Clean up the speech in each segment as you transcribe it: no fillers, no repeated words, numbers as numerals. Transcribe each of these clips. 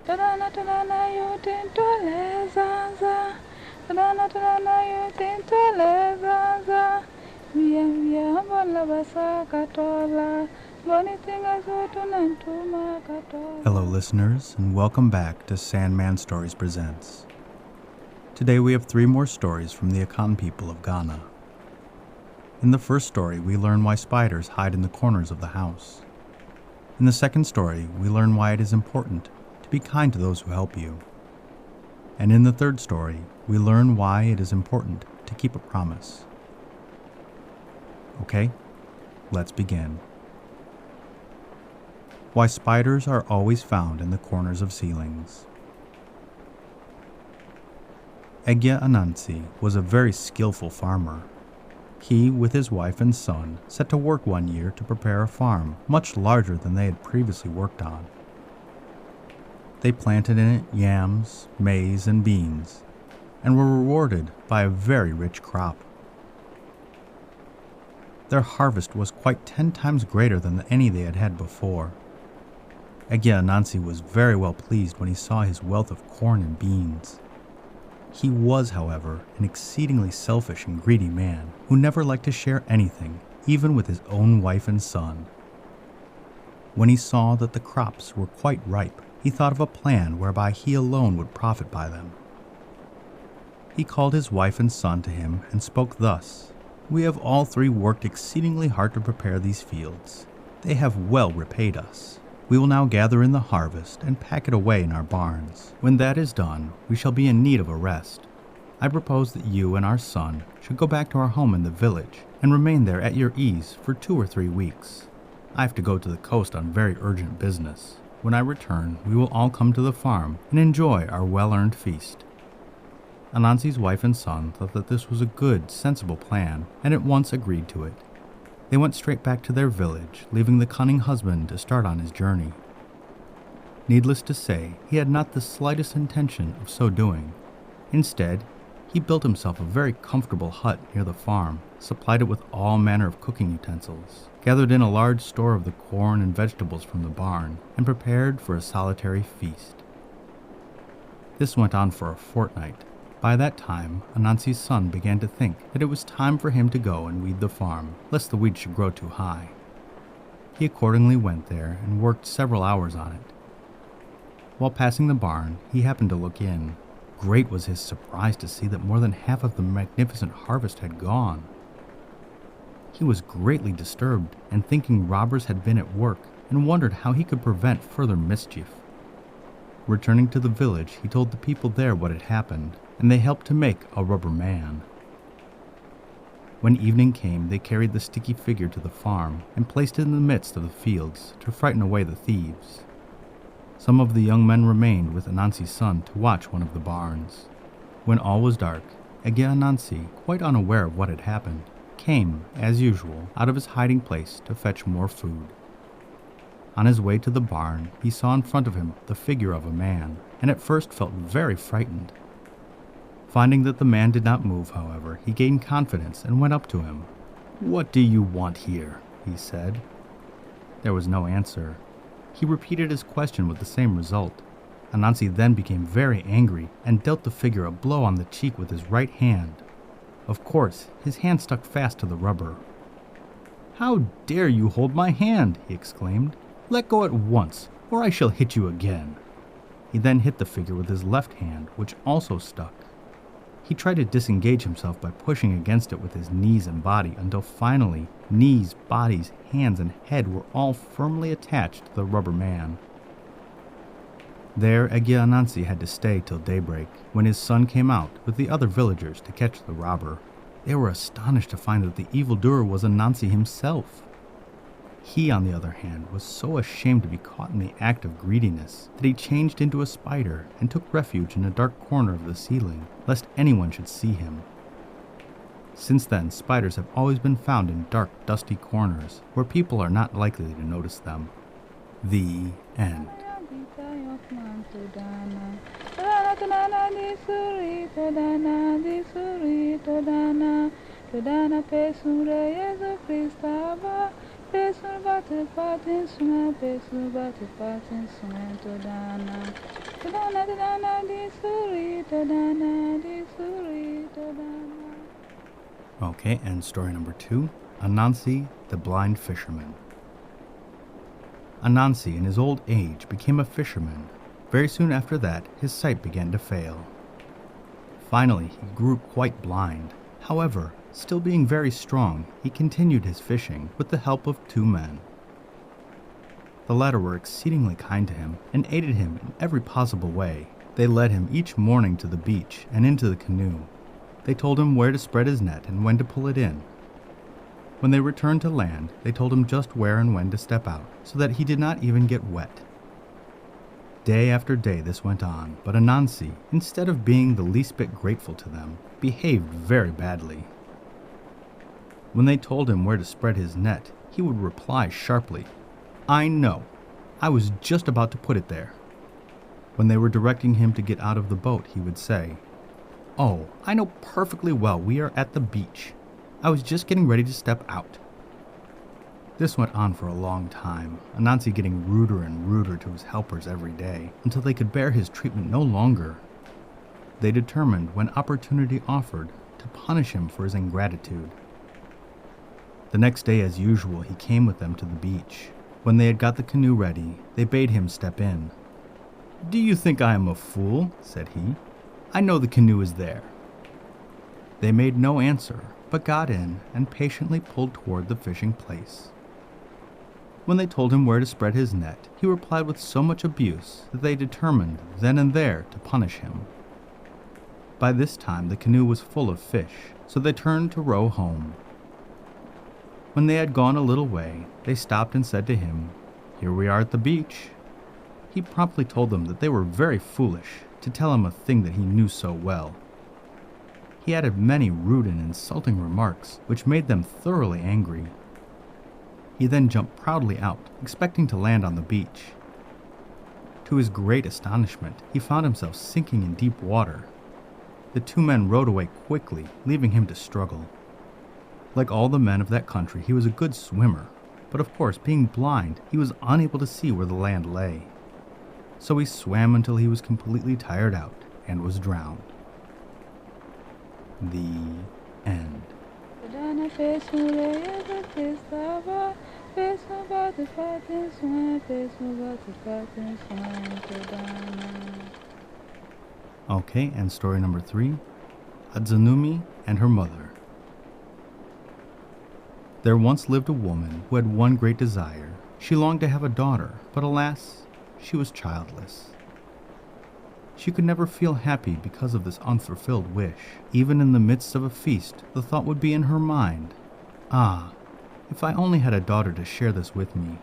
Todana todana yutintolezaza. Todana todana yutintolezaza. Via bola basa katola. Bonitinga zotunantuma katola. Hello listeners, and welcome back to Sandman Stories Presents. Today we have 3 more stories from the Akan people of Ghana. In the first story, we learn why spiders hide in the corners of the house. In the second story, we learn why it is important to be kind to those who help you. And in the third story, we learn why it is important to keep a promise. Okay, let's begin. Why spiders are always found in the corners of ceilings. Egya Anansi was a very skillful farmer. He, with his wife and son, set to work one year to prepare a farm much larger than they had previously worked on. They planted in it yams, maize, and beans, and were rewarded by a very rich crop. Their harvest was quite 10 times greater than any they had had before. Egya Anansi was very well pleased when he saw his wealth of corn and beans. He was, however, an exceedingly selfish and greedy man who never liked to share anything, even with his own wife and son. When he saw that the crops were quite ripe, he thought of a plan whereby he alone would profit by them. He called his wife and son to him and spoke thus: "We have all 3 worked exceedingly hard to prepare these fields. They have well repaid us. We will now gather in the harvest and pack it away in our barns. When that is done, we shall be in need of a rest. I propose that you and our son should go back to our home in the village and remain there at your ease for 2 or 3 weeks. I have to go to the coast on very urgent business. When I return, we will all come to the farm and enjoy our well-earned feast." Anansi's wife and son thought that this was a good, sensible plan and at once agreed to it. They went straight back to their village, leaving the cunning husband to start on his journey. Needless to say, he had not the slightest intention of so doing. Instead, he built himself a very comfortable hut near the farm, supplied it with all manner of cooking utensils, gathered in a large store of the corn and vegetables from the barn, and prepared for a solitary feast. This went on for a fortnight. By that time, Anansi's son began to think that it was time for him to go and weed the farm, lest the weeds should grow too high. He accordingly went there and worked several hours on it. While passing the barn, he happened to look in. Great was his surprise to see that more than half of the magnificent harvest had gone. He was greatly disturbed and thinking robbers had been at work and wondered how he could prevent further mischief. Returning to the village, he told the people there what had happened, and they helped to make a rubber man. When evening came, they carried the sticky figure to the farm and placed it in the midst of the fields to frighten away the thieves. Some of the young men remained with Anansi's son to watch one of the barns. When all was dark, Egya Anansi, quite unaware of what had happened, came, as usual, out of his hiding place to fetch more food. On his way to the barn, he saw in front of him the figure of a man, and at first felt very frightened. Finding that the man did not move, however, he gained confidence and went up to him. "What do you want here?" he said. There was no answer. He repeated his question with the same result. Anansi then became very angry and dealt the figure a blow on the cheek with his right hand. Of course, his hand stuck fast to the rubber. "How dare you hold my hand?" he exclaimed. "Let go at once, or I shall hit you again." He then hit the figure with his left hand, which also stuck. He tried to disengage himself by pushing against it with his knees and body until finally knees, bodies, hands, and head were all firmly attached to the rubber man. There, Egya Anansi had to stay till daybreak, when his son came out with the other villagers to catch the robber. They were astonished to find that the evildoer was Anansi himself. He, on the other hand, was so ashamed to be caught in the act of greediness that he changed into a spider and took refuge in a dark corner of the ceiling, lest anyone should see him. Since then, spiders have always been found in dark, dusty corners where people are not likely to notice them. The end. Tadana, tadana, di suri, tadana, di suri, tadana. Okay, and story number 2, Anansi, the Blind Fisherman. Anansi, in his old age, became a fisherman. Very soon after that, his sight began to fail. Finally, he grew quite blind. However, still being very strong, he continued his fishing with the help of 2 men. The latter were exceedingly kind to him and aided him in every possible way. They led him each morning to the beach and into the canoe. They told him where to spread his net and when to pull it in. When they returned to land, they told him just where and when to step out, so that he did not even get wet. Day after day this went on, but Anansi, instead of being the least bit grateful to them, behaved very badly. When they told him where to spread his net, he would reply sharply, "I know. I was just about to put it there." When they were directing him to get out of the boat, he would say, "Oh, I know perfectly well we are at the beach. I was just getting ready to step out." This went on for a long time, Anansi getting ruder and ruder to his helpers every day, until they could bear his treatment no longer. They determined, when opportunity offered, to punish him for his ingratitude. The next day, as usual, he came with them to the beach. When they had got the canoe ready, they bade him step in. "Do you think I am a fool?" said he. "I know the canoe is there." They made no answer, but got in and patiently pulled toward the fishing place. When they told him where to spread his net, he replied with so much abuse that they determined then and there to punish him. By this time the canoe was full of fish, so they turned to row home. When they had gone a little way, they stopped and said to him, "Here we are at the beach." He promptly told them that they were very foolish to tell him a thing that he knew so well. He added many rude and insulting remarks, which made them thoroughly angry. He then jumped proudly out, expecting to land on the beach. To his great astonishment, he found himself sinking in deep water. The 2 men rowed away quickly, leaving him to struggle. Like all the men of that country, he was a good swimmer, but of course, being blind, he was unable to see where the land lay. So he swam until he was completely tired out and was drowned. The end. Tadana, face me, the face lava, face me, but the fighting swim, face me, but the fighting swim, tadana. Okay, and story number 3, Adzanumee and Her Mother. There once lived a woman who had one great desire. She longed to have a daughter, but alas, she was childless. She could never feel happy because of this unfulfilled wish. Even in the midst of a feast, the thought would be in her mind, "Ah, if I only had a daughter to share this with me."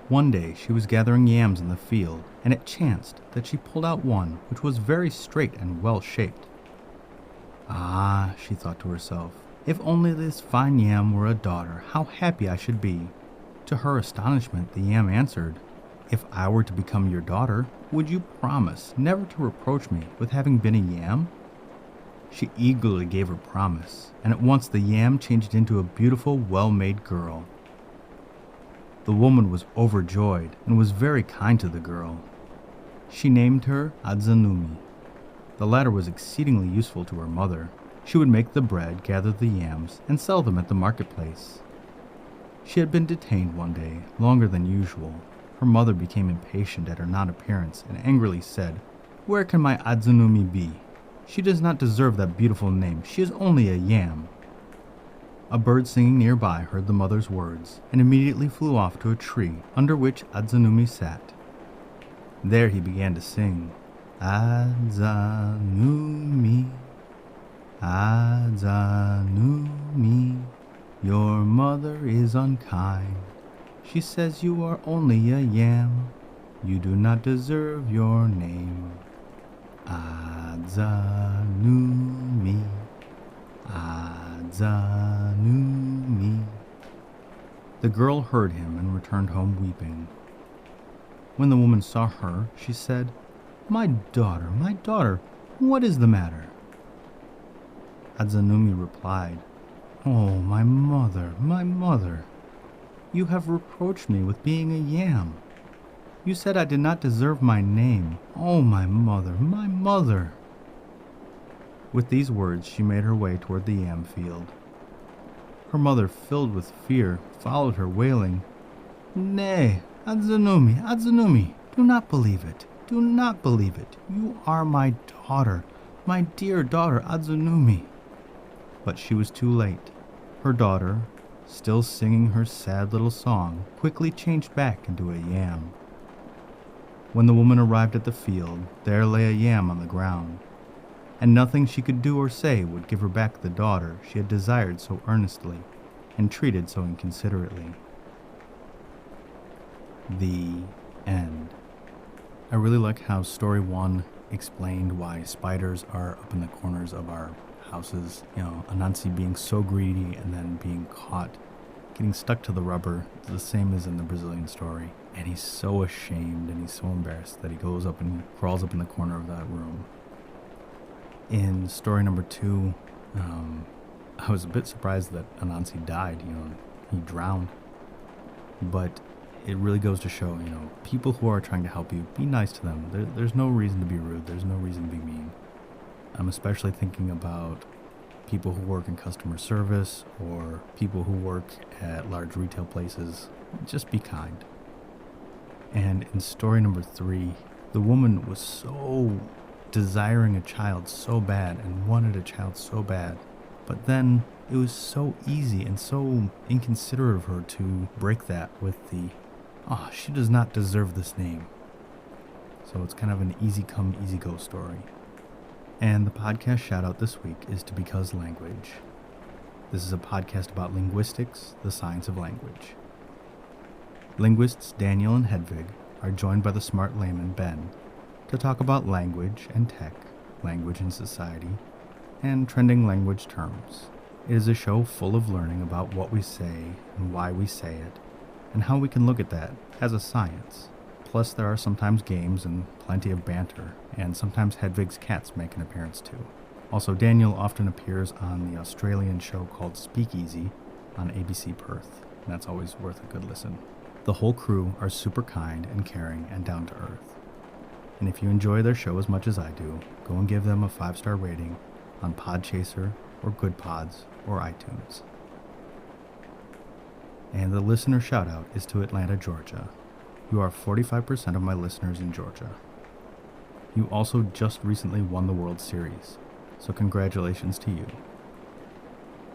One day she was gathering yams in the field, and it chanced that she pulled out one which was very straight and well-shaped. "Ah," she thought to herself, "if only this fine yam were a daughter, how happy I should be." To her astonishment, the yam answered, "If I were to become your daughter, would you promise never to reproach me with having been a yam?" She eagerly gave her promise, and at once the yam changed into a beautiful, well-made girl. The woman was overjoyed and was very kind to the girl. She named her Adzanumee. The latter was exceedingly useful to her mother. She would make the bread, gather the yams, and sell them at the marketplace. She had been detained one day, longer than usual. Her mother became impatient at her non-appearance and angrily said, "Where can my Adzanumee be? She does not deserve that beautiful name. She is only a yam." A bird singing nearby heard the mother's words and immediately flew off to a tree under which Adzanumee sat. There he began to sing, "Adzanumee, Adzanumee, your mother is unkind. She says you are only a yam. You do not deserve your name. Adzanumee, Adzanumee." The girl heard him and returned home weeping. When the woman saw her, she said, my daughter, what is the matter?" Adzanumee replied, "Oh, my mother, you have reproached me with being a yam. You said I did not deserve my name. Oh, my mother, my mother. With these words, she made her way toward the yam field. Her mother, filled with fear, followed her, wailing, Nay, Adzanumee, Adzanumee, do not believe it. Do not believe it. You are my daughter, my dear daughter, Adzanumee. But she was too late. Her daughter, still singing her sad little song, quickly changed back into a yam. When the woman arrived at the field, there lay a yam on the ground, and nothing she could do or say would give her back the daughter she had desired so earnestly and treated so inconsiderately. The end. I really like how story 1 explained why spiders are up in the corners of our houses. Anansi being so greedy and then being caught, getting stuck to the rubber. It's the same as in the Brazilian story. And he's so ashamed and he's so embarrassed that he goes up and crawls up in the corner of that room. In story number 2, I was a bit surprised that Anansi died. He drowned. But it really goes to show, people who are trying to help you, be nice to them. There's no reason to be rude. There's no reason to be mean. I'm especially thinking about people who work in customer service or people who work at large retail places. Just be kind. And in story number 3, the woman was so desiring a child so bad and wanted a child so bad. But then it was so easy and so inconsiderate of her to break that with she does not deserve this name. So it's kind of an easy come, easy go story. And the podcast shout out this week is to Because Language. This is a podcast about linguistics, the science of language. Linguists Daniel and Hedvig are joined by the smart layman Ben to talk about language and tech, language and society, and trending language terms. It is a show full of learning about what we say and why we say it, and how we can look at that as a science. Plus there are sometimes games and plenty of banter, and sometimes Hedvig's cats make an appearance too. Also, Daniel often appears on the Australian show called Speakeasy on ABC Perth, and that's always worth a good listen. The whole crew are super kind and caring and down to earth. And if you enjoy their show as much as I do, go and give them a 5-star rating on Podchaser or Good Pods or iTunes. And the listener shout out is to Atlanta, Georgia. You are 45% of my listeners in Georgia. You also just recently won the World Series, so congratulations to you.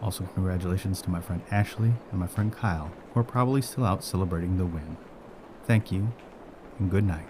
Also congratulations to my friend Ashley and my friend Kyle, who are probably still out celebrating the win. Thank you, and good night.